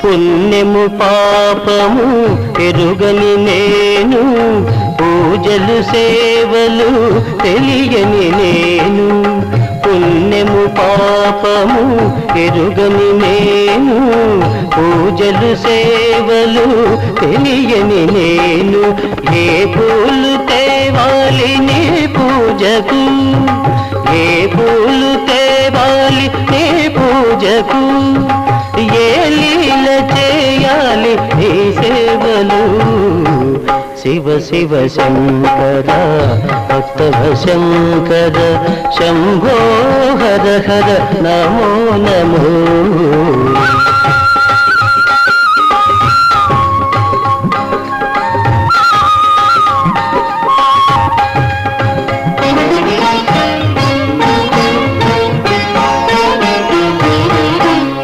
పుణ్యము పాపము ఎరుగని నేను, పూజలు సేవలు తెలియని నేను. పుణ్యము పాపము ఎరుగని నేను, పూజలు సేవలు తెలియని నేను. ఏ పూలు తేవాలి నీ పూజకు, ఏ పూలు తేవాలి నీ పూజకు, ఏ లీల చేయాలి నీ సేవలు. శివ శివ శంకర భక్తవ శంకర, శంభో హర హర నమో నమో.